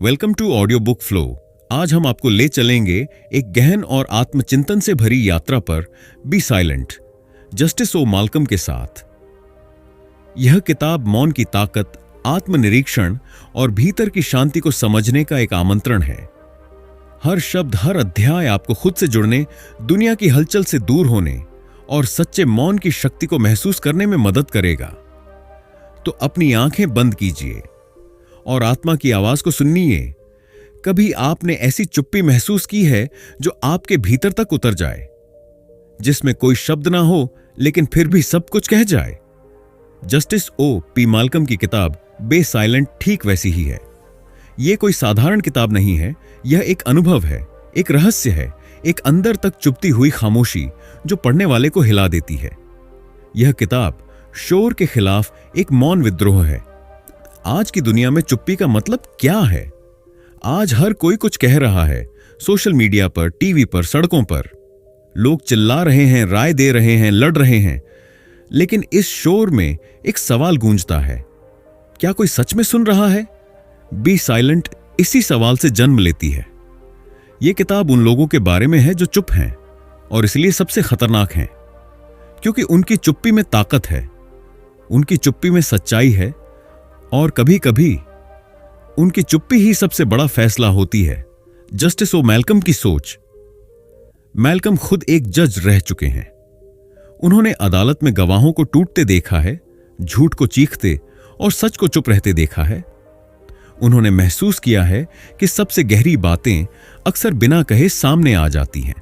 Welcome to Audio Book Flow. आज हम आपको ले चलेंगे एक गहन और आत्मचिंतन से भरी यात्रा पर बी साइलेंट, जस्टिस ओ माल्कम के साथ। यह किताब मौन की ताकत, आत्मनिरीक्षण और भीतर की शांति को समझने का एक आमंत्रण है। हर शब्द, हर अध्याय आपको खुद से जुड़ने, दुनिया की हलचल से दूर होने और सच्चे मौन की शक्ति को महसूस करने में मदद करेगा। तो अपनी आंखें बंद कीजिए और आत्मा की आवाज को सुनिए। कभी आपने ऐसी चुप्पी महसूस की है जो आपके भीतर तक उतर जाए, जिसमें कोई शब्द ना हो लेकिन फिर भी सब कुछ कह जाए? जस्टिस ओ पी माल्कम की किताब बे साइलेंट ठीक वैसी ही है। यह कोई साधारण किताब नहीं है, यह एक अनुभव है, एक रहस्य है, एक अंदर तक चुपती हुई खामोशी जो पढ़ने वाले को हिला देती है। यह किताब शोर के खिलाफ एक मौन विद्रोह है। आज की दुनिया में चुप्पी का मतलब क्या है? आज हर कोई कुछ कह रहा है। सोशल मीडिया पर, टीवी पर, सड़कों पर लोग चिल्ला रहे हैं, राय दे रहे हैं, लड़ रहे हैं। लेकिन इस शोर में एक सवाल गूंजता है, क्या कोई सच में सुन रहा है? बी साइलेंट इसी सवाल से जन्म लेती है। यह किताब उन लोगों के बारे में है जो चुप हैं और इसलिए सबसे खतरनाक हैं, क्योंकि उनकी चुप्पी में ताकत है, उनकी चुप्पी में सच्चाई है और कभी कभी उनकी चुप्पी ही सबसे बड़ा फैसला होती है। जस्टिस ओ माल्कम की सोच। माल्कम खुद एक जज रह चुके हैं। उन्होंने अदालत में गवाहों को टूटते देखा है, झूठ को चीखते और सच को चुप रहते देखा है। उन्होंने महसूस किया है कि सबसे गहरी बातें अक्सर बिना कहे सामने आ जाती हैं।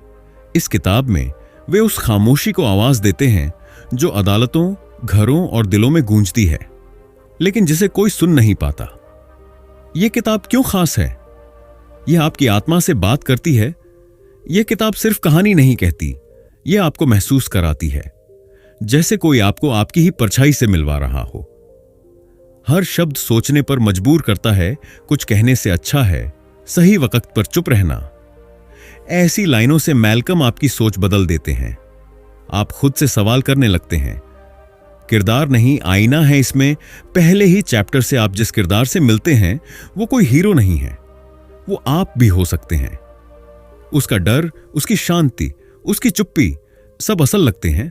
इस किताब में वे उस खामोशी को आवाज देते हैं जो अदालतों, घरों और दिलों में गूंजती है, लेकिन जिसे कोई सुन नहीं पाता। यह किताब क्यों खास है? यह आपकी आत्मा से बात करती है। यह किताब सिर्फ कहानी नहीं कहती, यह आपको महसूस कराती है जैसे कोई आपको आपकी ही परछाई से मिलवा रहा हो। हर शब्द सोचने पर मजबूर करता है। कुछ कहने से अच्छा है सही वक्त पर चुप रहना। ऐसी लाइनों से माल्कम आपकी सोच बदल देते हैं। आप खुद से सवाल करने लगते हैं। किरदार नहीं, आईना है इसमें। पहले ही चैप्टर से आप जिस किरदार से मिलते हैं वो कोई हीरो नहीं है, वो आप भी हो सकते हैं। उसका डर, उसकी शांति, उसकी चुप्पी सब असल लगते हैं।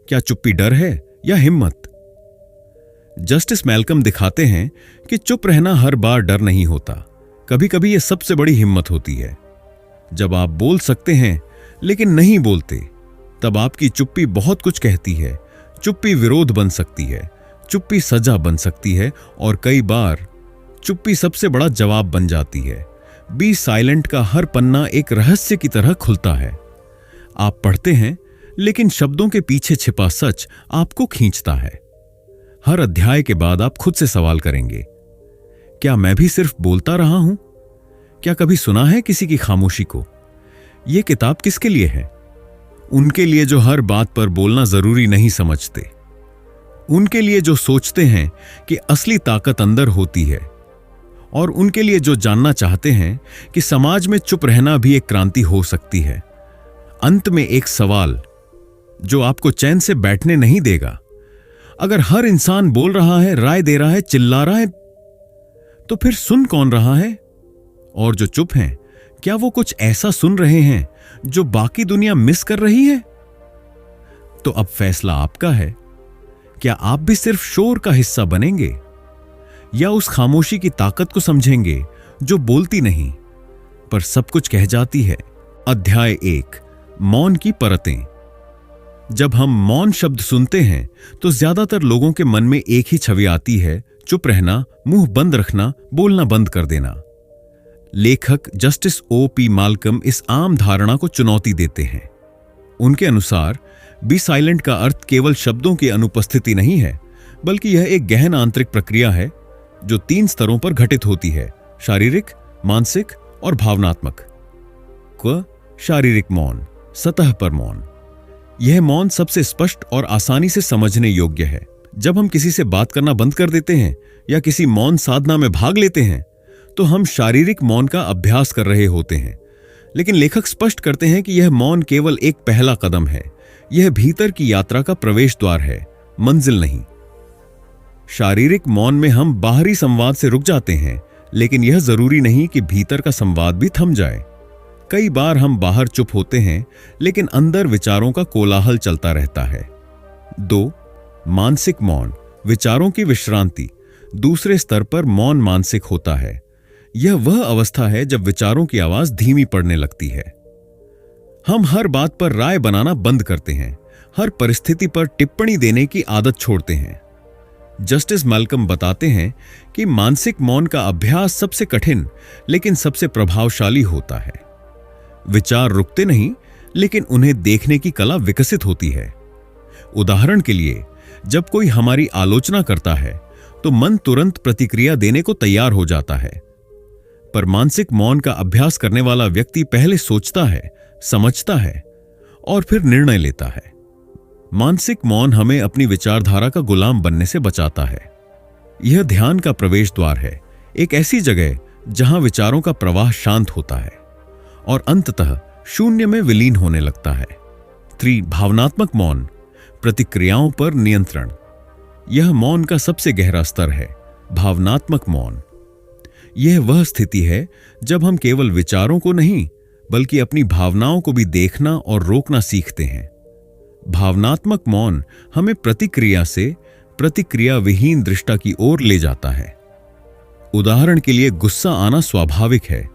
क्या चुप्पी डर है या हिम्मत? जस्टिस माल्कम दिखाते हैं कि चुप रहना हर बार डर नहीं होता। कभी कभी यह सबसे बड़ी हिम्मत होती है। जब आप बोल सकते हैं लेकिन नहीं बोलते, तब आपकी चुप्पी बहुत कुछ कहती है। चुप्पी विरोध बन सकती है, चुप्पी सजा बन सकती है और कई बार चुप्पी सबसे बड़ा जवाब बन जाती है। बी साइलेंट का हर पन्ना एक रहस्य की तरह खुलता है। आप पढ़ते हैं लेकिन शब्दों के पीछे छिपा सच आपको खींचता है। हर अध्याय के बाद आप खुद से सवाल करेंगे, क्या मैं भी सिर्फ बोलता रहा हूं? क्या कभी सुना है किसी की खामोशी को? यह किताब किसके लिए है? उनके लिए जो हर बात पर बोलना जरूरी नहीं समझते, उनके लिए जो सोचते हैं कि असली ताकत अंदर होती है, और उनके लिए जो जानना चाहते हैं कि समाज में चुप रहना भी एक क्रांति हो सकती है। अंत में एक सवाल जो आपको चैन से बैठने नहीं देगा। अगर हर इंसान बोल रहा है, राय दे रहा है, चिल्ला रहा है, तो फिर सुन कौन रहा है? और जो चुप हैं, क्या वो कुछ ऐसा सुन रहे हैं जो बाकी दुनिया मिस कर रही है? तो अब फैसला आपका है। क्या आप भी सिर्फ शोर का हिस्सा बनेंगे या उस खामोशी की ताकत को समझेंगे जो बोलती नहीं पर सब कुछ कह जाती है? अध्याय 1, मौन की परतें। जब हम मौन शब्द सुनते हैं तो ज्यादातर लोगों के मन में एक ही छवि आती है, चुप रहना, मुंह बंद रखना, बोलना बंद कर देना। लेखक जस्टिस ओ पी माल्कम इस आम धारणा को चुनौती देते हैं। उनके अनुसार बी साइलेंट का अर्थ केवल शब्दों की अनुपस्थिति नहीं है, बल्कि यह एक गहन आंतरिक प्रक्रिया है जो 3 स्तरों पर घटित होती है: शारीरिक, मानसिक और भावनात्मक। शारीरिक मौन, सतह पर मौन। यह मौन सबसे स्पष्ट और आसानी से समझने योग्य है। जब हम किसी से बात करना बंद कर देते हैं या किसी मौन साधना में भाग लेते हैं तो हम शारीरिक मौन का अभ्यास कर रहे होते हैं। लेकिन लेखक स्पष्ट करते हैं कि यह मौन केवल एक पहला कदम है। यह भीतर की यात्रा का प्रवेश द्वार है, मंजिल नहीं। शारीरिक मौन में हम बाहरी संवाद से रुक जाते हैं, लेकिन यह जरूरी नहीं कि भीतर का संवाद भी थम जाए। कई बार हम बाहर चुप होते हैं, लेकिन अंदर विचारों का कोलाहल चलता रहता है। 2. मानसिक मौन, विचारों की विश्रांति। दूसरे स्तर पर मौन मानसिक होता है। यह वह अवस्था है जब विचारों की आवाज धीमी पड़ने लगती है। हम हर बात पर राय बनाना बंद करते हैं, हर परिस्थिति पर टिप्पणी देने की आदत छोड़ते हैं। जस्टिस मैल्कम बताते हैं कि मानसिक मौन का अभ्यास सबसे कठिन लेकिन सबसे प्रभावशाली होता है। विचार रुकते नहीं, लेकिन उन्हें देखने की कला विकसित होती है। उदाहरण के लिए, जब कोई हमारी आलोचना करता है तो मन तुरंत प्रतिक्रिया देने को तैयार हो जाता है, पर मानसिक मौन का अभ्यास करने वाला व्यक्ति पहले सोचता है, समझता है और फिर निर्णय लेता है। मानसिक मौन हमें अपनी विचारधारा का गुलाम बनने से बचाता है। यह ध्यान का प्रवेश द्वार है, एक ऐसी जगह जहां विचारों का प्रवाह शांत होता है और अंततः शून्य में विलीन होने लगता है। 3. भावनात्मक मौन, प्रतिक्रियाओं पर नियंत्रण। यह मौन का सबसे गहरा स्तर है। भावनात्मक मौन, यह वह स्थिति है जब हम केवल विचारों को नहीं बल्कि अपनी भावनाओं को भी देखना और रोकना सीखते हैं। भावनात्मक मौन हमें प्रतिक्रिया से प्रतिक्रिया विहीन दृष्टा की ओर ले जाता है। उदाहरण के लिए, गुस्सा आना स्वाभाविक है,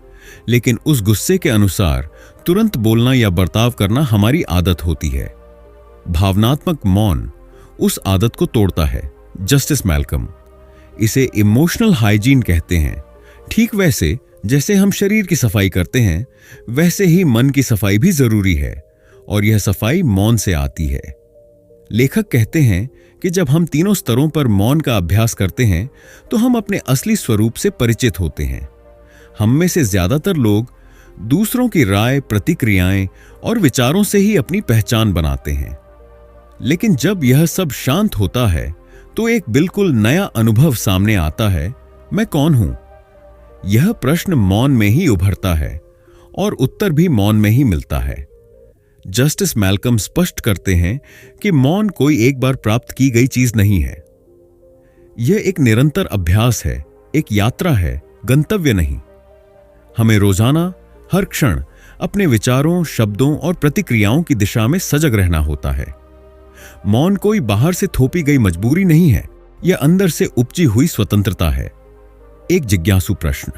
लेकिन उस गुस्से के अनुसार तुरंत बोलना या बर्ताव करना हमारी आदत होती है। भावनात्मक मौन उस आदत को तोड़ता है। जस्टिस मैल्कम इसे इमोशनल हाइजीन कहते हैं। ठीक वैसे जैसे हम शरीर की सफाई करते हैं, वैसे ही मन की सफाई भी जरूरी है, और यह सफाई मौन से आती है। लेखक कहते हैं कि जब हम तीनों स्तरों पर मौन का अभ्यास करते हैं तो हम अपने असली स्वरूप से परिचित होते हैं। हम में से ज्यादातर लोग दूसरों की राय, प्रतिक्रियाएं और विचारों से ही अपनी पहचान बनाते हैं, लेकिन जब यह सब शांत होता है तो एक बिल्कुल नया अनुभव सामने आता है। मैं कौन हूं? यह प्रश्न मौन में ही उभरता है और उत्तर भी मौन में ही मिलता है। जस्टिस मैल्कम स्पष्ट करते हैं कि मौन कोई एक बार प्राप्त की गई चीज नहीं है। यह एक निरंतर अभ्यास है, एक यात्रा है, गंतव्य नहीं। हमें रोजाना हर क्षण अपने विचारों, शब्दों और प्रतिक्रियाओं की दिशा में सजग रहना होता है। मौन कोई बाहर से थोपी गई मजबूरी नहीं है, यह अंदर से उपजी हुई स्वतंत्रता है। एक जिज्ञासु प्रश्न,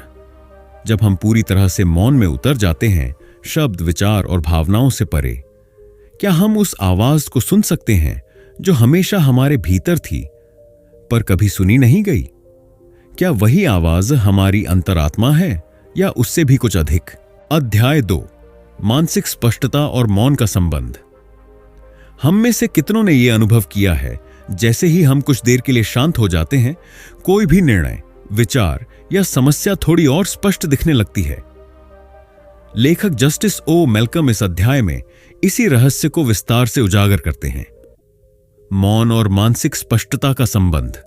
जब हम पूरी तरह से मौन में उतर जाते हैं, शब्द, विचार और भावनाओं से परे, क्या हम उस आवाज को सुन सकते हैं जो हमेशा हमारे भीतर थी पर कभी सुनी नहीं गई? क्या वही आवाज हमारी अंतरात्मा है या उससे भी कुछ अधिक? अध्याय 2, मानसिक स्पष्टता और मौन का संबंध। हम में से कितनों ने यह अनुभव किया है, जैसे ही हम कुछ देर के लिए शांत हो जाते हैं, कोई भी निर्णय, विचार या समस्या थोड़ी और स्पष्ट दिखने लगती है। लेखक जस्टिस ओ मैल्कम इस अध्याय में इसी रहस्य को विस्तार से उजागर करते हैं। मौन और मानसिक स्पष्टता का संबंध।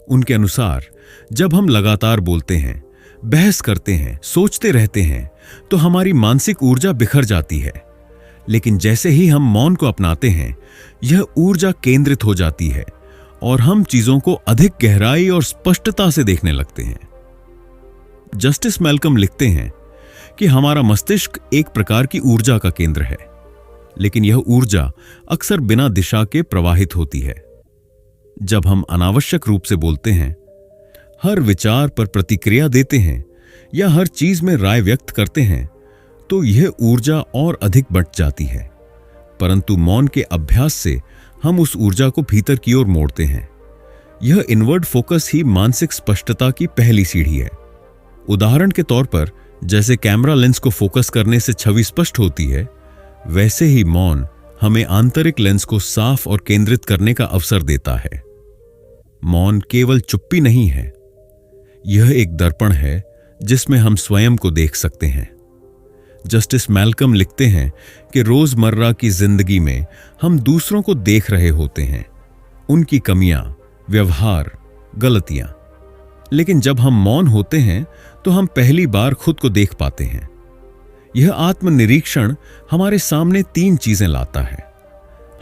उनके अनुसार जब हम लगातार बोलते हैं, बहस करते हैं, सोचते रहते हैं, तो हमारी मानसिक ऊर्जा बिखर जाती है। लेकिन जैसे ही हम मौन को अपनाते हैं, यह ऊर्जा केंद्रित हो जाती है और हम चीजों को अधिक गहराई और स्पष्टता से देखने लगते हैं। जस्टिस मैल्कम लिखते हैं कि हमारा मस्तिष्क एक प्रकार की ऊर्जा का केंद्र है, लेकिन यह ऊर्जा अक्सर बिना दिशा के प्रवाहित होती है। जब हम अनावश्यक रूप से बोलते हैं, हर विचार पर प्रतिक्रिया देते हैं या हर चीज में राय व्यक्त करते हैं, तो यह ऊर्जा और अधिक बढ़ जाती है। परंतु मौन के अभ्यास से हम उस ऊर्जा को भीतर की ओर मोड़ते हैं। यह इनवर्ड फोकस ही मानसिक स्पष्टता की पहली सीढ़ी है। उदाहरण के तौर पर, जैसे कैमरा लेंस को फोकस करने से छवि स्पष्ट होती है, वैसे ही मौन हमें आंतरिक लेंस को साफ और केंद्रित करने का अवसर देता है। मौन केवल चुप्पी नहीं है, यह एक दर्पण है जिसमें हम स्वयं को देख सकते हैं। जस्टिस मैल्कम लिखते हैं कि रोजमर्रा की जिंदगी में हम दूसरों को देख रहे होते हैं, उनकी कमियां, व्यवहार, गलतियां, लेकिन जब हम मौन होते हैं तो हम पहली बार खुद को देख पाते हैं। यह आत्मनिरीक्षण हमारे सामने 3 चीजें लाता है।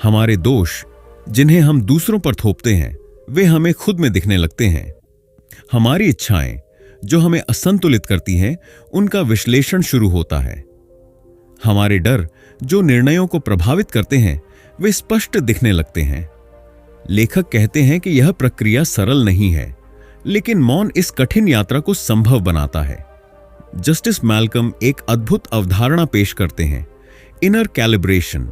हमारे दोष, जिन्हें हम दूसरों पर थोपते हैं, वे हमें खुद में दिखने लगते हैं। हमारी इच्छाएं, जो हमें असंतुलित करती हैं, उनका विश्लेषण शुरू होता है। हमारे डर जो निर्णयों को प्रभावित करते हैं, वे स्पष्ट दिखने लगते हैं। लेखक कहते हैं कि यह प्रक्रिया सरल नहीं है, लेकिन मौन इस कठिन यात्रा को संभव बनाता है। जस्टिस मैल्कम एक अद्भुत अवधारणा पेश करते हैं, इनर कैलिब्रेशन।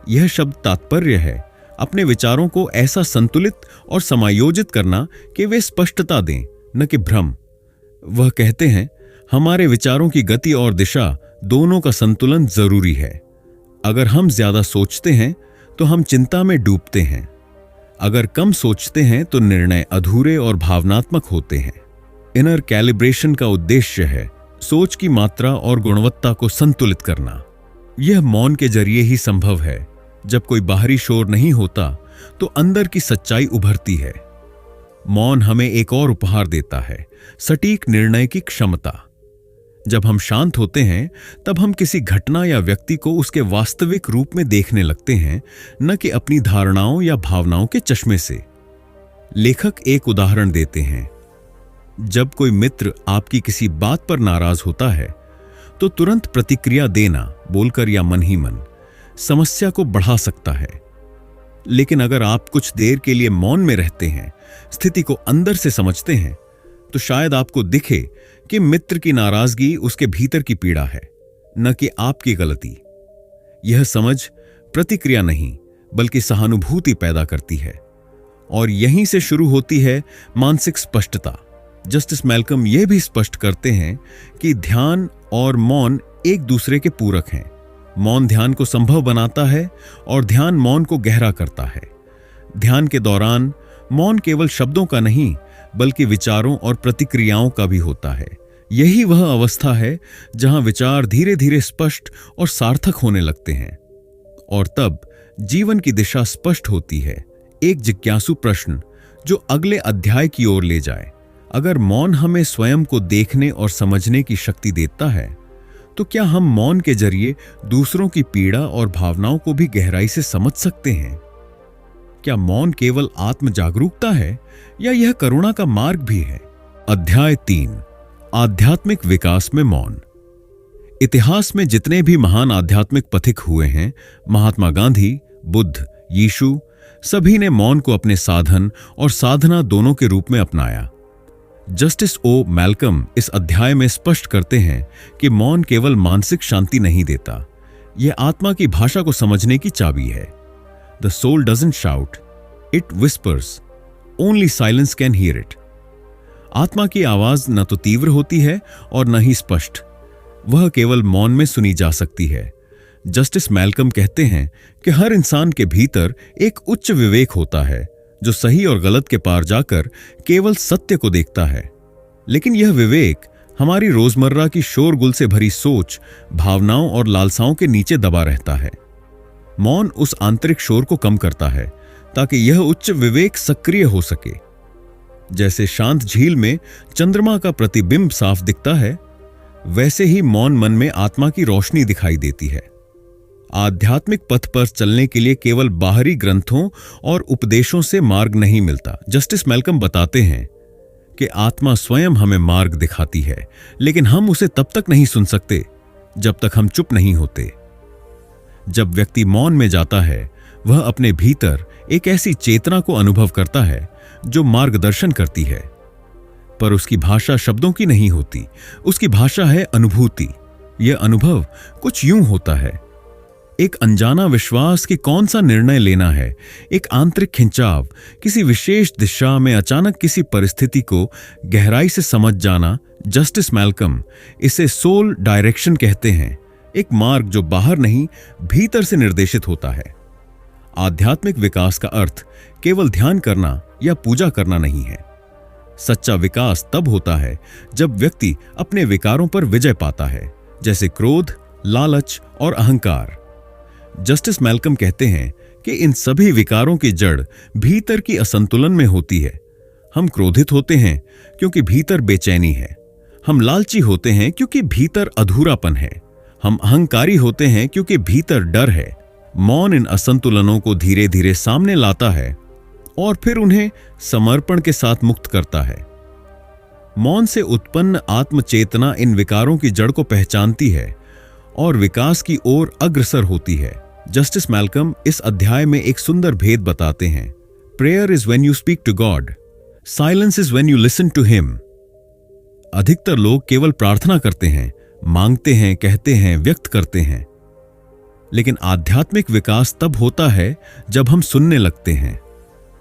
यह शब्द तात्पर्य है अपने विचारों को ऐसा संतुलित और समायोजित करना कि वे स्पष्टता दें, न कि भ्रम। वह कहते हैं, हमारे विचारों की गति और दिशा दोनों का संतुलन जरूरी है। अगर हम ज्यादा सोचते हैं तो हम चिंता में डूबते हैं। अगर कम सोचते हैं तो निर्णय अधूरे और भावनात्मक होते हैं। इनर कैलिब्रेशन का उद्देश्य है सोच की मात्रा और गुणवत्ता को संतुलित करना। यह मौन के जरिए ही संभव है। जब कोई बाहरी शोर नहीं होता तो अंदर की सच्चाई उभरती है। मौन हमें एक और उपहार देता है, सटीक निर्णय की क्षमता। जब हम शांत होते हैं तब हम किसी घटना या व्यक्ति को उसके वास्तविक रूप में देखने लगते हैं, न कि अपनी धारणाओं या भावनाओं के चश्मे से। लेखक एक उदाहरण देते हैं, जब कोई मित्र आपकी किसी बात पर नाराज होता है तो तुरंत प्रतिक्रिया देना, बोलकर या मन ही मन, समस्या को बढ़ा सकता है। लेकिन अगर आप कुछ देर के लिए मौन में रहते हैं, स्थिति को अंदर से समझते हैं, तो शायद आपको दिखे कि मित्र की नाराजगी उसके भीतर की पीड़ा है, न कि आपकी गलती। यह समझ प्रतिक्रिया नहीं बल्कि सहानुभूति पैदा करती है, और यहीं से शुरू होती है मानसिक स्पष्टता। जस्टिस मैल्कम यह भी स्पष्ट करते हैं कि ध्यान और मौन एक दूसरे के पूरक हैं। मौन ध्यान को संभव बनाता है और ध्यान मौन को गहरा करता है। ध्यान के दौरान मौन केवल शब्दों का नहीं बल्कि विचारों और प्रतिक्रियाओं का भी होता है। यही वह अवस्था है जहां विचार धीरे धीरे स्पष्ट और सार्थक होने लगते हैं, और तब जीवन की दिशा स्पष्ट होती है। एक जिज्ञासु प्रश्न जो अगले अध्याय की ओर ले जाए, अगर मौन हमें स्वयं को देखने और समझने की शक्ति देता है, तो क्या हम मौन के जरिए दूसरों की पीड़ा और भावनाओं को भी गहराई से समझ सकते हैं? क्या मौन केवल आत्म जागरूकता है या यह करुणा का मार्ग भी है? अध्याय 3, आध्यात्मिक विकास में मौन। इतिहास में जितने भी महान आध्यात्मिक पथिक हुए हैं, महात्मा गांधी, बुद्ध, यीशु, सभी ने मौन को अपने साधन और साधना दोनों के रूप में अपनाया। जस्टिस ओ मैल्कम इस अध्याय में स्पष्ट करते हैं कि मौन केवल मानसिक शांति नहीं देता, यह आत्मा की भाषा को समझने की चाबी है। The soul doesn't shout, it whispers, only silence can hear it. आत्मा की आवाज न तो तीव्र होती है और न ही स्पष्ट, वह केवल मौन में सुनी जा सकती है। जस्टिस मैल्कम कहते हैं कि हर इंसान के भीतर एक उच्च विवेक होता है जो सही और गलत के पार जाकर केवल सत्य को देखता है। लेकिन यह विवेक हमारी रोजमर्रा की शोरगुल से भरी सोच, भावनाओं और लालसाओं के नीचे दबा रहता है। मौन उस आंतरिक शोर को कम करता है ताकि यह उच्च विवेक सक्रिय हो सके। जैसे शांत झील में चंद्रमा का प्रतिबिंब साफ दिखता है, वैसे ही मौन मन में आत्मा की रोशनी दिखाई देती है। आध्यात्मिक पथ पर चलने के लिए केवल बाहरी ग्रंथों और उपदेशों से मार्ग नहीं मिलता। जस्टिस मैल्कम बताते हैं कि आत्मा स्वयं हमें मार्ग दिखाती है, लेकिन हम उसे तब तक नहीं सुन सकते जब तक हम चुप नहीं होते। जब व्यक्ति मौन में जाता है, वह अपने भीतर एक ऐसी चेतना को अनुभव करता है जो मार्गदर्शन करती है, पर उसकी भाषा शब्दों की नहीं होती, उसकी भाषा है अनुभूति। यह अनुभव कुछ यूं होता है, एक अनजाना विश्वास कि कौन सा निर्णय लेना है, एक आंतरिक खिंचाव, किसी विशेष दिशा में अचानक किसी परिस्थिति को गहराई से समझ जाना। जस्टिस मैल्कम इसे सोल डायरेक्शन कहते हैं, एक मार्ग जो बाहर नहीं भीतर से निर्देशित होता है। आध्यात्मिक विकास का अर्थ केवल ध्यान करना या पूजा करना नहीं है। सच्चा विकास तब होता है जब व्यक्ति अपने विकारों पर विजय पाता है, जैसे क्रोध, लालच और अहंकार। जस्टिस मैल्कम कहते हैं कि इन सभी विकारों की जड़ भीतर की असंतुलन में होती है। हम क्रोधित होते हैं क्योंकि भीतर बेचैनी है, हम लालची होते हैं क्योंकि भीतर अधूरापन है, हम अहंकारी होते हैं क्योंकि भीतर डर है। मौन इन असंतुलनों को धीरे धीरे सामने लाता है और फिर उन्हें समर्पण के साथ मुक्त करता है। मौन से उत्पन्न आत्मचेतना इन विकारों की जड़ को पहचानती है और विकास की ओर अग्रसर होती है। जस्टिस मैल्कम इस अध्याय में एक सुंदर भेद बताते हैं। Prayer is when you speak to God, silence is when you listen to him. अधिकतर लोग केवल प्रार्थना करते हैं, मांगते हैं, कहते हैं, व्यक्त करते हैं, लेकिन आध्यात्मिक विकास तब होता है जब हम सुनने लगते हैं।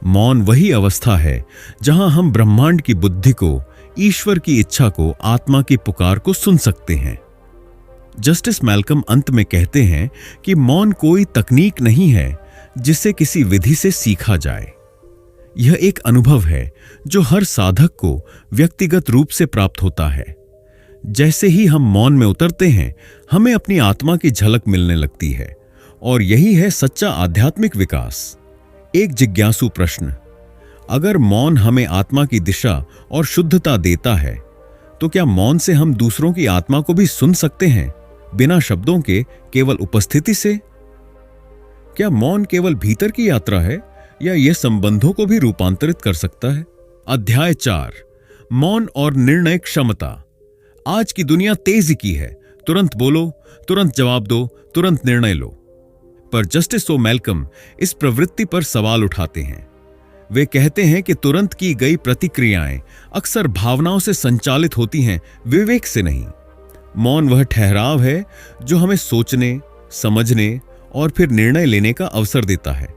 मौन वही अवस्था है जहां हम ब्रह्मांड की बुद्धि को, ईश्वर की इच्छा को, आत्मा की पुकार को सुन सकते हैं। जस्टिस मैल्कम अंत में कहते हैं कि मौन कोई तकनीक नहीं है जिसे किसी विधि से सीखा जाए। यह एक अनुभव है जो हर साधक को व्यक्तिगत रूप से प्राप्त होता है। जैसे ही हम मौन में उतरते हैं, हमें अपनी आत्मा की झलक मिलने लगती है, और यही है सच्चा आध्यात्मिक विकास। एक जिज्ञासु प्रश्न: अगर मौन हमें आत्मा की दिशा और शुद्धता देता है, तो क्या मौन से हम दूसरों की आत्मा को भी सुन सकते हैं, बिना शब्दों के, केवल उपस्थिति से? क्या मौन केवल भीतर की यात्रा है, या यह संबंधों को भी रूपांतरित कर सकता है? अध्याय 4, मौन और निर्णय क्षमता। आज की दुनिया तेजी की है, तुरंत बोलो, तुरंत जवाब दो, तुरंत निर्णय लो। पर जस्टिस ओ मैल्कम इस प्रवृत्ति पर सवाल उठाते हैं। वे कहते हैं कि तुरंत की गई प्रतिक्रियाएं अक्सर भावनाओं से संचालित होती हैं, विवेक से नहीं। मौन वह ठहराव है जो हमें सोचने, समझने और फिर निर्णय लेने का अवसर देता है।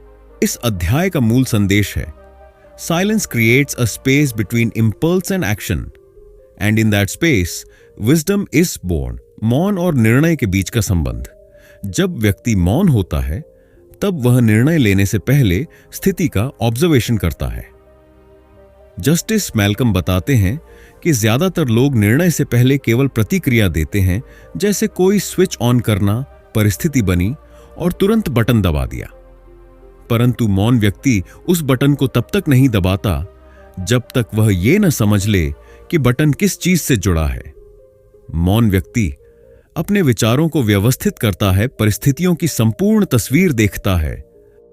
इस अध्याय का मूल संदेश है: silence creates a space between impulse and action, and in that space wisdom is born. मौन और निर्णय के बीच का संबंध। जब व्यक्ति मौन होता है, तब वह निर्णय लेने से पहले स्थिति का ऑब्जर्वेशन करता है। जस्टिस मैल्कम बताते हैं कि ज्यादातर लोग निर्णय से पहले केवल प्रतिक्रिया देते हैं, जैसे कोई स्विच ऑन करना, परिस्थिति बनी और तुरंत बटन दबा दिया। परंतु मौन व्यक्ति उस बटन को तब तक नहीं दबाता जब तक वह यह न समझ ले कि बटन किस चीज से जुड़ा है। मौन व्यक्ति अपने विचारों को व्यवस्थित करता है, परिस्थितियों की संपूर्ण तस्वीर देखता है,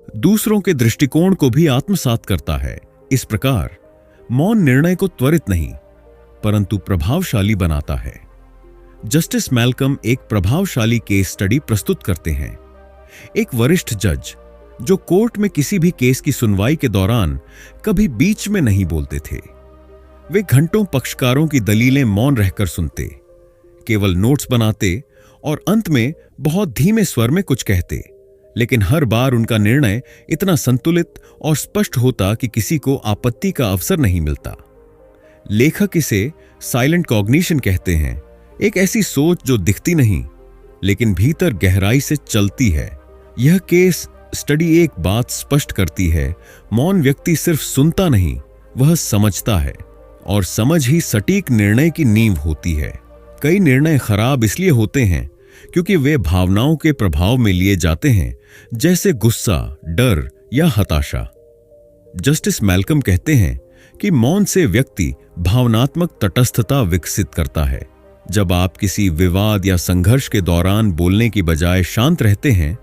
दूसरों के दृष्टिकोण को भी आत्मसात करता है। इस प्रकार मौन निर्णय को त्वरित नहीं, परंतु प्रभावशाली बनाता है। जस्टिस मैल्कम एक प्रभावशाली केस स्टडी प्रस्तुत करते हैं। एक वरिष्ठ जज जो कोर्ट में किसी भी केस की सुनवाई के दौरान कभी बीच में नहीं बोलते थे। वे घंटों पक्षकारों की दलीलें मौन रहकर सुनते, केवल नोट्स बनाते और अंत में बहुत धीमे स्वर में कुछ कहते, लेकिन हर बार उनका निर्णय इतना संतुलित और स्पष्ट होता कि किसी को आपत्ति का अवसर नहीं मिलता। लेखक इसे साइलेंट कॉग्निशन कहते हैं, एक ऐसी सोच जो दिखती नहीं लेकिन भीतर गहराई से चलती है। यह केस स्टडी एक बात स्पष्ट करती है: मौन व्यक्ति सिर्फ सुनता नहीं, वह समझता है, और समझ ही सटीक निर्णय की नींव होती है। कई निर्णय खराब इसलिए होते हैं क्योंकि वे भावनाओं के प्रभाव में लिए जाते हैं, जैसे गुस्सा, डर या हताशा। जस्टिस मैल्कम कहते हैं कि मौन से व्यक्ति भावनात्मक तटस्थता विकसित करता है। जब आप किसी विवाद या संघर्ष के दौरान बोलने की बजाय शांत रहते हैं,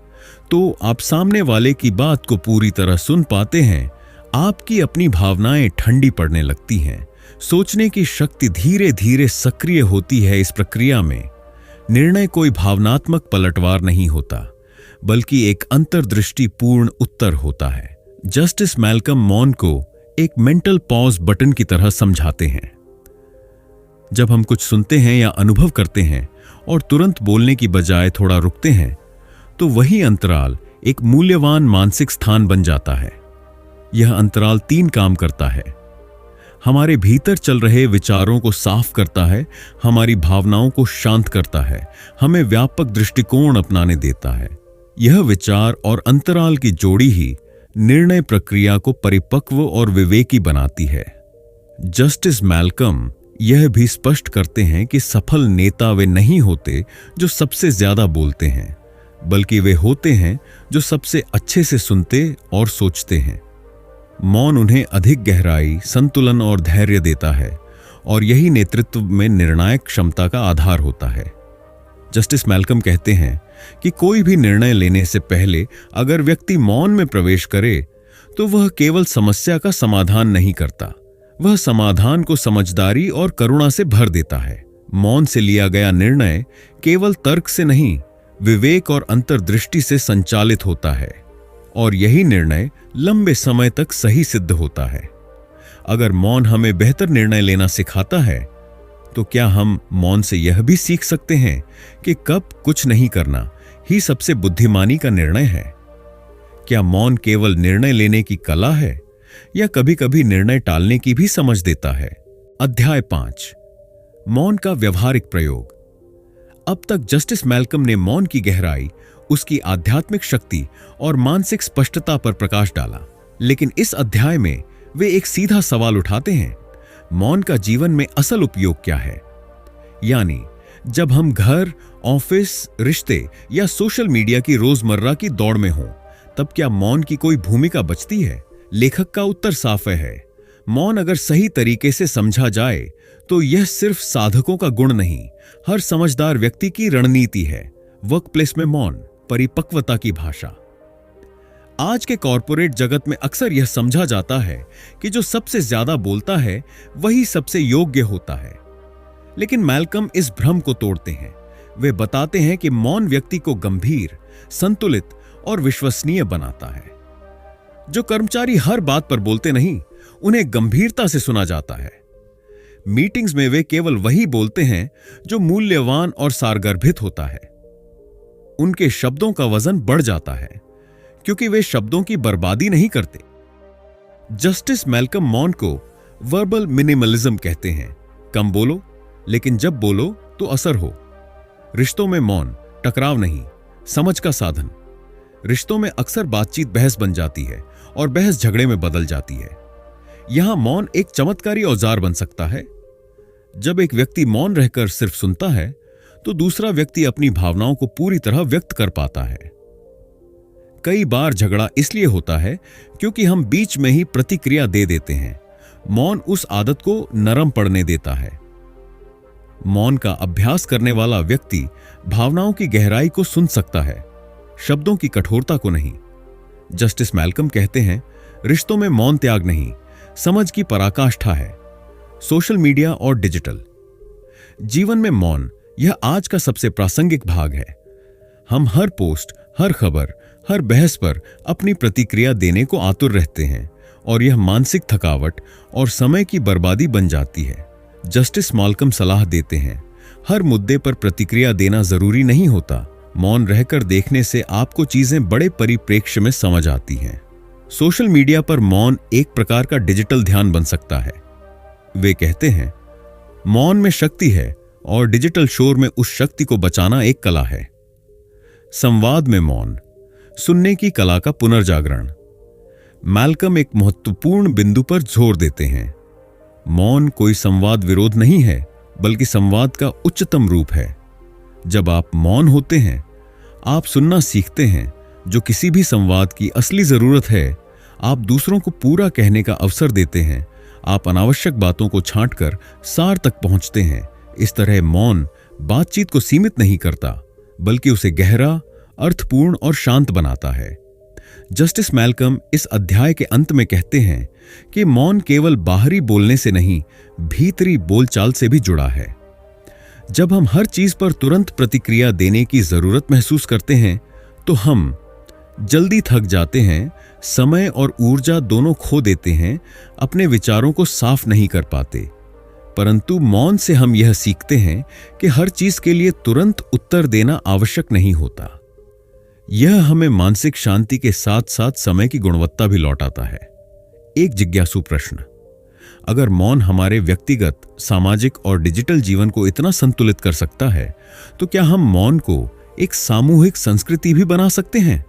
तो आप सामने वाले की बात को पूरी तरह सुन पाते हैं। आपकी अपनी भावनाएं ठंडी पड़ने लगती हैं, सोचने की शक्ति धीरे धीरे सक्रिय होती है। इस प्रक्रिया में निर्णय कोई भावनात्मक पलटवार नहीं होता, बल्कि एक अंतर्दृष्टिपूर्ण उत्तर होता है। जस्टिस मैल्कम मौन को एक मेंटल पॉज बटन की तरह समझाते हैं। जब हम कुछ सुनते हैं या अनुभव करते हैं और तुरंत बोलने की बजाय थोड़ा रुकते हैं, तो वही अंतराल एक मूल्यवान मानसिक स्थान बन जाता है। यह अंतराल 3 काम करता है: हमारे भीतर चल रहे विचारों को साफ करता है, हमारी भावनाओं को शांत करता है, हमें व्यापक दृष्टिकोण अपनाने देता है। यह विचार और अंतराल की जोड़ी ही निर्णय प्रक्रिया को परिपक्व और विवेकी बनाती है। जस्टिस मैल्कम यह भी स्पष्ट करते हैं कि सफल नेता वे नहीं होते जो सबसे ज्यादा बोलते हैं, बल्कि वे होते हैं जो सबसे अच्छे से सुनते और सोचते हैं। मौन उन्हें अधिक गहराई, संतुलन और धैर्य देता है, और यही नेतृत्व में निर्णायक क्षमता का आधार होता है। जस्टिस मैल्कम कहते हैं कि कोई भी निर्णय लेने से पहले अगर व्यक्ति मौन में प्रवेश करे, तो वह केवल समस्या का समाधान नहीं करता, वह समाधान को समझदारी और करुणा से भर देता है। मौन से लिया गया निर्णय केवल तर्क से नहीं, विवेक और अंतर्दृष्टि से संचालित होता है, और यही निर्णय लंबे समय तक सही सिद्ध होता है। अगर मौन हमें बेहतर निर्णय लेना सिखाता है, तो क्या हम मौन से यह भी सीख सकते हैं कि कब कुछ नहीं करना ही सबसे बुद्धिमानी का निर्णय है? क्या मौन केवल निर्णय लेने की कला है, या कभी-कभी निर्णय टालने की भी समझ देता है? अध्याय 5, मौन का व्यवहारिक प्रयोग। अब तक जस्टिस मैल्कम ने मौन की गहराई, उसकी आध्यात्मिक शक्ति और मानसिक स्पष्टता पर प्रकाश डाला, लेकिन इस अध्याय में वे एक सीधा सवाल उठाते हैं, मौन का जीवन में असल उपयोग क्या है? यानी जब हम घर, ऑफिस, रिश्ते या सोशल मीडिया की रोजमर्रा की दौड़ में हों, तब क्या मौन की कोई भूमिका बचती है? लेखक का उत्तर साफ है, मौन अगर सही तरीके से समझा जाए तो यह सिर्फ साधकों का गुण नहीं, हर समझदार व्यक्ति की रणनीति है। वर्कप्लेस में मौन, परिपक्वता की भाषा। आज के कॉरपोरेट जगत में अक्सर यह समझा जाता है कि जो सबसे ज्यादा बोलता है वही सबसे योग्य होता है, लेकिन मैल्कम इस भ्रम को तोड़ते हैं। वे बताते हैं कि मौन व्यक्ति को गंभीर, संतुलित और विश्वसनीय बनाता है। जो कर्मचारी हर बात पर बोलते नहीं, उन्हें गंभीरता से सुना जाता है। मीटिंग्स में वे केवल वही बोलते हैं जो मूल्यवान और सारगर्भित होता है। उनके शब्दों का वजन बढ़ जाता है, क्योंकि वे शब्दों की बर्बादी नहीं करते। जस्टिस मैल्कम मौन को वर्बल मिनिमलिज्म कहते हैं। कम बोलो, लेकिन जब बोलो तो असर हो। रिश्तों में मौन टकराव नहीं, समझ का साधन। रिश्तों में अक्सर बातचीत बहस बन जाती है और बहस झगड़े में बदल जाती है। यहां मौन एक चमत्कारी औजार बन सकता है। जब एक व्यक्ति मौन रहकर सिर्फ सुनता है, तो दूसरा व्यक्ति अपनी भावनाओं को पूरी तरह व्यक्त कर पाता है। कई बार झगड़ा इसलिए होता है क्योंकि हम बीच में ही प्रतिक्रिया दे देते हैं। मौन उस आदत को नरम पड़ने देता है। मौन का अभ्यास करने वाला व्यक्ति भावनाओं की गहराई को सुन सकता है, शब्दों की कठोरता को नहीं। जस्टिस मैल्कम कहते हैं, रिश्तों में मौन त्याग नहीं, समझ की पराकाष्ठा है। सोशल मीडिया और डिजिटल जीवन में मौन, यह आज का सबसे प्रासंगिक भाग है। हम हर पोस्ट, हर खबर, हर बहस पर अपनी प्रतिक्रिया देने को आतुर रहते हैं, और यह मानसिक थकावट और समय की बर्बादी बन जाती है। जस्टिस मैल्कम सलाह देते हैं, हर मुद्दे पर प्रतिक्रिया देना जरूरी नहीं होता। मौन रहकर देखने से आपको चीजें बड़े परिप्रेक्ष्य में समझ आती हैं। सोशल मीडिया पर मौन एक प्रकार का डिजिटल ध्यान बन सकता है। वे कहते हैं, मौन में शक्ति है और डिजिटल शोर में उस शक्ति को बचाना एक कला है। संवाद में मौन, सुनने की कला का पुनर्जागरण। मैल्कम एक महत्वपूर्ण बिंदु पर जोर देते हैं। मौन कोई संवाद विरोध नहीं है, बल्कि संवाद का उच्चतम रूप है। जब आप मौन होते हैं, आप सुनना सीखते हैं, जो किसी भी संवाद की असली जरूरत है। आप दूसरों को पूरा कहने का अवसर देते हैं। आप अनावश्यक बातों को छांटकर सार तक पहुंचते हैं। इस तरह मौन बातचीत को सीमित नहीं करता, बल्कि उसे गहरा, अर्थपूर्ण और शांत बनाता है। जस्टिस मैल्कम इस अध्याय के अंत में कहते हैं कि मौन केवल बाहरी बोलने से नहीं, भीतरी बोलचाल से भी जुड़ा है। जब हम हर चीज पर तुरंत प्रतिक्रिया देने की जरूरत महसूस करते हैं, तो हम जल्दी थक जाते हैं, समय और ऊर्जा दोनों खो देते हैं, अपने विचारों को साफ नहीं कर पाते। परंतु मौन से हम यह सीखते हैं कि हर चीज के लिए तुरंत उत्तर देना आवश्यक नहीं होता। यह हमें मानसिक शांति के साथ साथ समय की गुणवत्ता भी लौटाता है। एक जिज्ञासु प्रश्न, अगर मौन हमारे व्यक्तिगत, सामाजिक और डिजिटल जीवन को इतना संतुलित कर सकता है, तो क्या हम मौन को एक सामूहिक संस्कृति भी बना सकते हैं,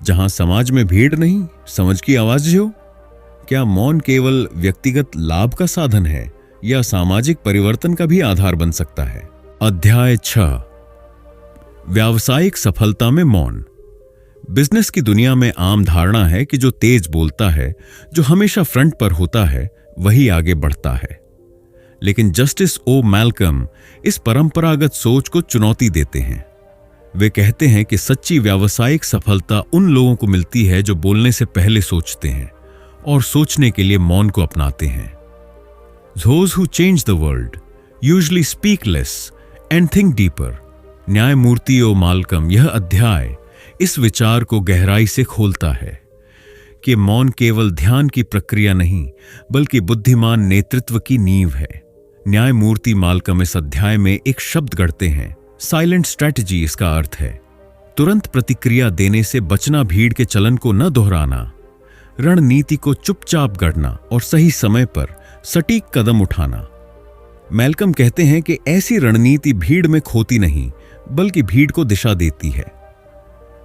जहां समाज में भीड़ नहीं, समझ की आवाज हो? क्या मौन केवल व्यक्तिगत लाभ का साधन है, या सामाजिक परिवर्तन का भी आधार बन सकता है? अध्याय 6, व्यावसायिक सफलता में मौन। बिजनेस की दुनिया में आम धारणा है कि जो तेज बोलता है, जो हमेशा फ्रंट पर होता है, वही आगे बढ़ता है। लेकिन जस्टिस ओ मैल्कम इस परंपरागत सोच को चुनौती देते हैं। वे कहते हैं कि सच्ची व्यावसायिक सफलता उन लोगों को मिलती है जो बोलने से पहले सोचते हैं और सोचने के लिए मौन को अपनाते हैं। Those who change the world usually speak less and think deeper. न्यायमूर्ति ओ मालकम, यह अध्याय इस विचार को गहराई से खोलता है कि मौन केवल ध्यान की प्रक्रिया नहीं बल्कि बुद्धिमान नेतृत्व की नींव है। न्यायमूर्ति मालकम इस अध्याय में एक शब्द गढ़ते हैं, साइलेंट स्ट्रैटेजी। इसका अर्थ है तुरंत प्रतिक्रिया देने से बचना, भीड़ के चलन को न दोहराना, रणनीति को चुपचाप गढ़ना और सही समय पर सटीक कदम उठाना। मैल्कम कहते हैं कि ऐसी रणनीति भीड़ में खोती नहीं बल्कि भीड़ को दिशा देती है।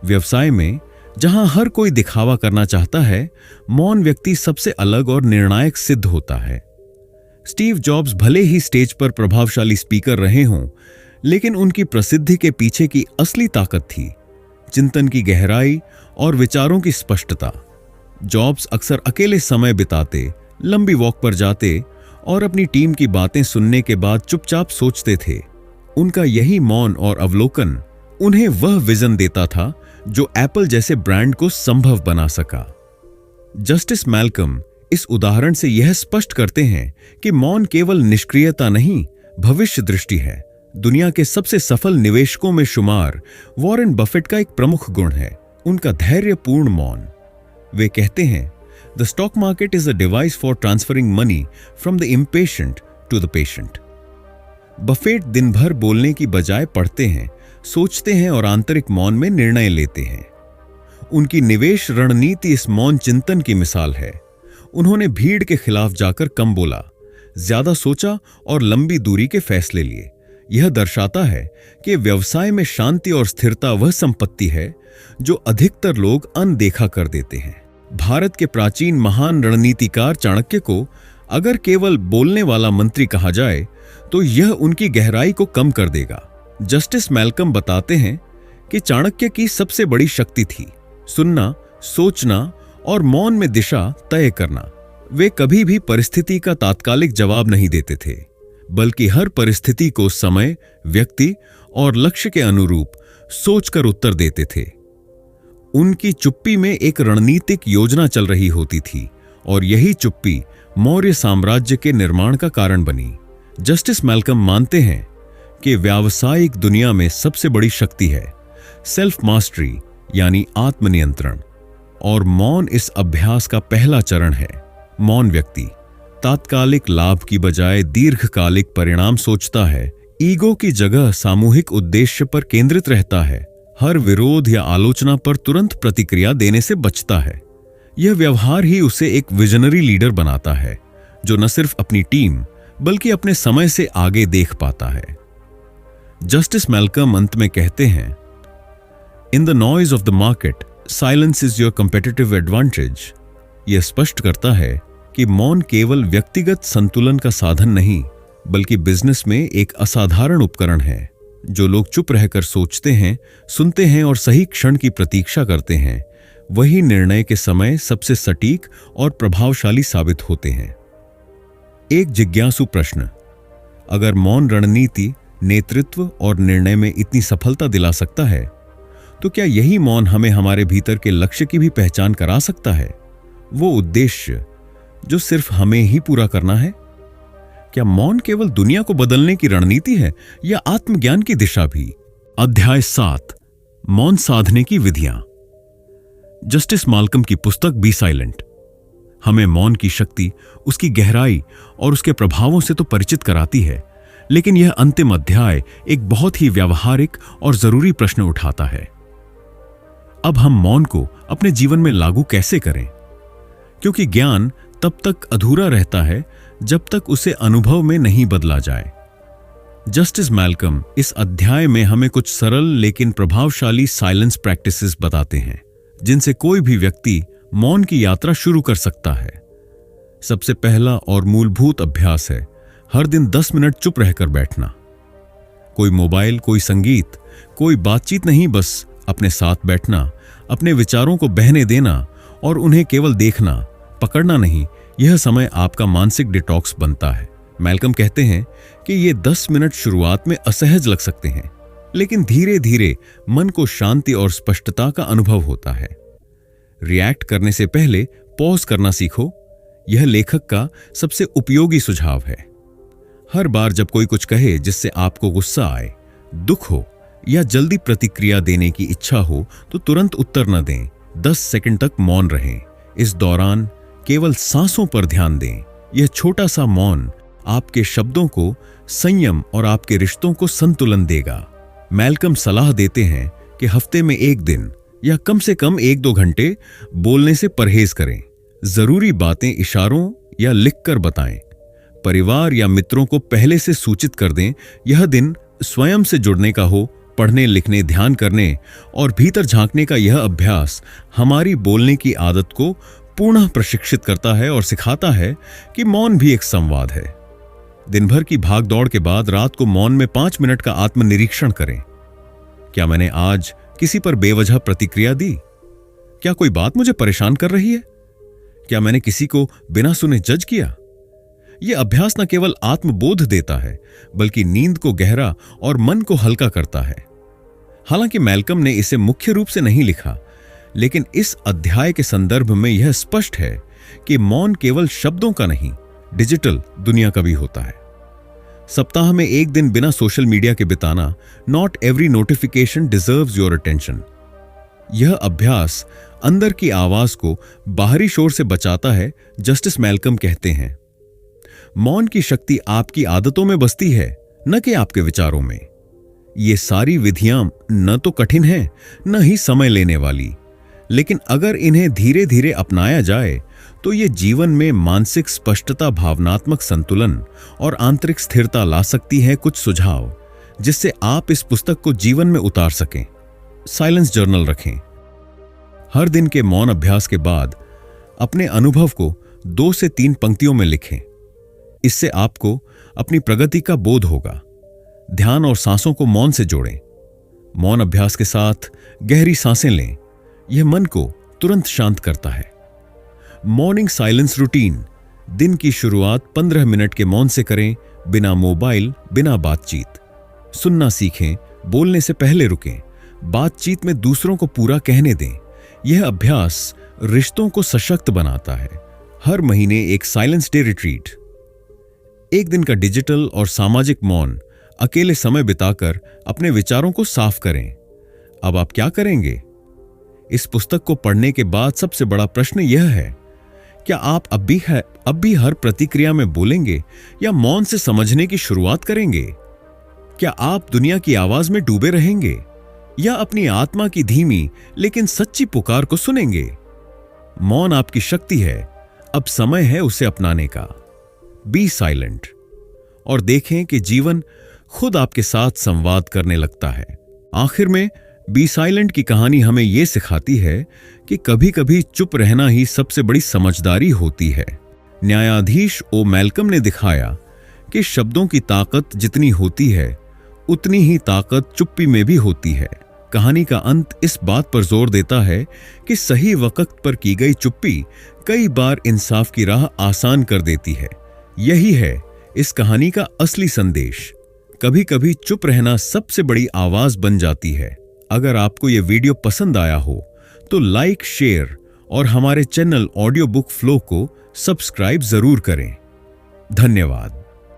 व्यवसाय में जहां हर कोई दिखावा करना चाहता है, मौन व्यक्ति सबसे अलग और निर्णायक सिद्ध होता है। स्टीव जॉब्स भले ही स्टेज पर प्रभावशाली स्पीकर रहे हों, लेकिन उनकी प्रसिद्धि के पीछे की असली ताकत थी चिंतन की गहराई और विचारों की स्पष्टता। जॉब्स अक्सर अकेले समय बिताते, लंबी वॉक पर जाते और अपनी टीम की बातें सुनने के बाद चुपचाप सोचते थे। उनका यही मौन और अवलोकन उन्हें वह विजन देता था जो एप्पल जैसे ब्रांड को संभव बना सका। जस्टिस मैल्कम इस उदाहरण से यह स्पष्ट करते हैं कि मौन केवल निष्क्रियता नहीं, भविष्य दृष्टि है। दुनिया के सबसे सफल निवेशकों में शुमार वॉरेन बफेट का एक प्रमुख गुण है उनका धैर्यपूर्ण मौन। वे कहते हैं, the stock market is a device for transferring money from the impatient to the patient. Buffett दिन भर बोलने की बजाय पढ़ते हैं, सोचते हैं और आंतरिक मौन में निर्णय लेते हैं। उनकी निवेश रणनीति इस मौन चिंतन की मिसाल है। उन्होंने भीड़ के खिलाफ जाकर कम बोला, ज्यादा सोचा और लंबी दूरी के फैसले लिए। यह दर्शाता है कि व्यवसाय में शांति और स्थिरता वह संपत्ति है जो अधिकतर लोग अनदेखा कर देते हैं। भारत के प्राचीन महान रणनीतिकार चाणक्य को अगर केवल बोलने वाला मंत्री कहा जाए तो यह उनकी गहराई को कम कर देगा। जस्टिस मैल्कम बताते हैं कि चाणक्य की सबसे बड़ी शक्ति थी सुनना, सोचना और मौन में दिशा तय करना। वे कभी भी परिस्थिति का तात्कालिक जवाब नहीं देते थे, बल्कि हर परिस्थिति को समय, व्यक्ति और लक्ष्य के अनुरूप सोचकर उत्तर देते थे। उनकी चुप्पी में एक रणनीतिक योजना चल रही होती थी और यही चुप्पी मौर्य साम्राज्य के निर्माण का कारण बनी। जस्टिस मैल्कम मानते हैं कि व्यावसायिक दुनिया में सबसे बड़ी शक्ति है सेल्फ मास्टरी यानी आत्मनियंत्रण, और मौन इस अभ्यास का पहला चरण है। मौन व्यक्ति तात्कालिक लाभ की बजाय दीर्घकालिक परिणाम सोचता है, ईगो की जगह सामूहिक उद्देश्य पर केंद्रित रहता है, हर विरोध या आलोचना पर तुरंत प्रतिक्रिया देने से बचता है। यह व्यवहार ही उसे एक विजनरी लीडर बनाता है जो न सिर्फ अपनी टीम बल्कि अपने समय से आगे देख पाता है। जस्टिस मैल्कम अंत में कहते हैं, in the noise of the market silence is your competitive advantage. यह स्पष्ट करता है कि मौन केवल व्यक्तिगत संतुलन का साधन नहीं बल्कि बिजनेस में एक असाधारण उपकरण है। जो लोग चुप रहकर सोचते हैं, सुनते हैं और सही क्षण की प्रतीक्षा करते हैं, वही निर्णय के समय सबसे सटीक और प्रभावशाली साबित होते हैं। एक जिज्ञासु प्रश्न, अगर मौन रणनीति, नेतृत्व और निर्णय में इतनी सफलता दिला सकता है, तो क्या यही मौन हमें हमारे भीतर के लक्ष्य की भी पहचान करा सकता है? वो उद्देश्य जो सिर्फ हमें ही पूरा करना है। क्या मौन केवल दुनिया को बदलने की रणनीति है या आत्मज्ञान की दिशा भी? अध्याय 7, मौन साधने की विधियां। जस्टिस माल्कम की पुस्तक बी साइलेंट हमें मौन की शक्ति, उसकी गहराई और उसके प्रभावों से तो परिचित कराती है, लेकिन यह अंतिम अध्याय एक बहुत ही व्यावहारिक और जरूरी प्रश्न उठाता है। अब हम मौन को अपने जीवन में लागू कैसे करें? क्योंकि ज्ञान तब तक अधूरा रहता है जब तक उसे अनुभव में नहीं बदला जाए। जस्टिस मैल्कम इस अध्याय में हमें कुछ सरल लेकिन प्रभावशाली साइलेंस प्रैक्टिसेस बताते हैं जिनसे कोई भी व्यक्ति मौन की यात्रा शुरू कर सकता है। सबसे पहला और मूलभूत अभ्यास है हर दिन 10 मिनट चुप रहकर बैठना। कोई मोबाइल, कोई संगीत, कोई बातचीत नहीं, बस अपने साथ बैठना, अपने विचारों को बहने देना और उन्हें केवल देखना, पकड़ना नहीं। यह समय आपका मानसिक डिटॉक्स बनता है। मैल्कम कहते हैं कि ये 10 मिनट शुरुआत में असहज लग सकते हैं, लेकिन धीरे धीरे मन को शांति और स्पष्टता का अनुभव होता है। रिएक्ट करने से पहले पॉज करना सीखो। यह लेखक का सबसे उपयोगी सुझाव है। हर बार जब कोई कुछ कहे जिससे आपको गुस्सा आए, दुख हो या जल्दी प्रतिक्रिया देने की इच्छा हो, तो तुरंत उत्तर न दें। 10 सेकंड तक मौन रहें। इस दौरान केवल सांसों पर ध्यान दें। यह छोटा सा मौन आपके शब्दों को संयम और आपके रिश्तों को संतुलन देगा। मैल्कम सलाह देते हैं कि हफ्ते में 1 दिन या कम से कम 1-2 घंटे बोलने से परहेज करें। जरूरी बातें इशारों या लिखकर बताएं। परिवार या मित्रों को पहले से सूचित कर दें। यह दिन स्वयं से जुड़ने का हो। पढ़ने, लिखने, ध्यान करने और भीतर झांकने का यह अभ्यास हमारी बोलने की आदत को पुनः प्रशिक्षित करता है और सिखाता है कि मौन भी एक संवाद है। दिन भर की भागदौड़ के बाद रात को मौन में 5 मिनट का आत्मनिरीक्षण करें। क्या मैंने आज किसी पर बेवजह प्रतिक्रिया दी? क्या कोई बात मुझे परेशान कर रही है? क्या मैंने किसी को बिना सुने जज किया? यह अभ्यास न केवल आत्मबोध देता है, बल्कि नींद को गहरा और मन को हल्का करता है। हालांकि मैल्कम ने इसे मुख्य रूप से नहीं लिखा, लेकिन इस अध्याय के संदर्भ में यह स्पष्ट है कि मौन केवल शब्दों का नहीं, डिजिटल दुनिया का भी होता है। सप्ताह में 1 दिन बिना सोशल मीडिया के बिताना। Not every notification deserves your attention. यह अभ्यास अंदर की आवाज को बाहरी शोर से बचाता है। जस्टिस मैल्कम कहते हैं, मौन की शक्ति आपकी आदतों में बसती है, न कि आपके विचारों में। ये सारी विधियां न तो कठिन हैं, न ही समय लेने वाली, लेकिन अगर इन्हें धीरे धीरे अपनाया जाए तो ये जीवन में मानसिक स्पष्टता, भावनात्मक संतुलन और आंतरिक स्थिरता ला सकती हैं। कुछ सुझाव जिससे आप इस पुस्तक को जीवन में उतार सकें। साइलेंस जर्नल रखें। हर दिन के मौन अभ्यास के बाद अपने अनुभव को 2 से 3 पंक्तियों में लिखें। इससे आपको अपनी प्रगति का बोध होगा। ध्यान और सांसों को मौन से जोड़ें। मौन अभ्यास के साथ गहरी सांसें लें। यह मन को तुरंत शांत करता है। Morning silence routine. दिन की शुरुआत 15 मिनट के मौन से करें, बिना मोबाइल, बिना बातचीत। सुनना सीखें, बोलने से पहले रुकें, बातचीत में दूसरों को पूरा कहने दें। यह अभ्यास रिश्तों को सशक्त बनाता है। हर महीने एक साइलेंस डे रिट्रीट। 1 दिन का डिजिटल और सामाजिक मौन। अकेले समय बिताकर अपने विचारों को साफ करें। अब आप क्या करेंगे? इस पुस्तक को पढ़ने के बाद सबसे बड़ा प्रश्न यह है, क्या आप अब भी हर प्रतिक्रिया में बोलेंगे या मौन से समझने की शुरुआत करेंगे? क्या आप दुनिया की आवाज में डूबे रहेंगे या अपनी आत्मा की धीमी लेकिन सच्ची पुकार को सुनेंगे? मौन आपकी शक्ति है। अब समय है उसे अपनाने का। बी साइलेंट और देखें कि जीवन खुद आपके साथ संवाद करने लगता है। आखिर में बी साइलेंट की कहानी हमें यह सिखाती है कि कभी कभी चुप रहना ही सबसे बड़ी समझदारी होती है। न्यायाधीश ओ मैल्कम ने दिखाया कि शब्दों की ताकत जितनी होती है, उतनी ही ताकत चुप्पी में भी होती है। कहानी का अंत इस बात पर जोर देता है कि सही वक्त पर की गई चुप्पी कई बार इंसाफ की राह आसान कर देती है। यही है इस कहानी का असली संदेश। कभी कभी चुप रहना सबसे बड़ी आवाज बन जाती है। अगर आपको यह वीडियो पसंद आया हो तो लाइक, शेयर और हमारे चैनल ऑडियो बुक फ्लो को सब्सक्राइब जरूर करें। धन्यवाद।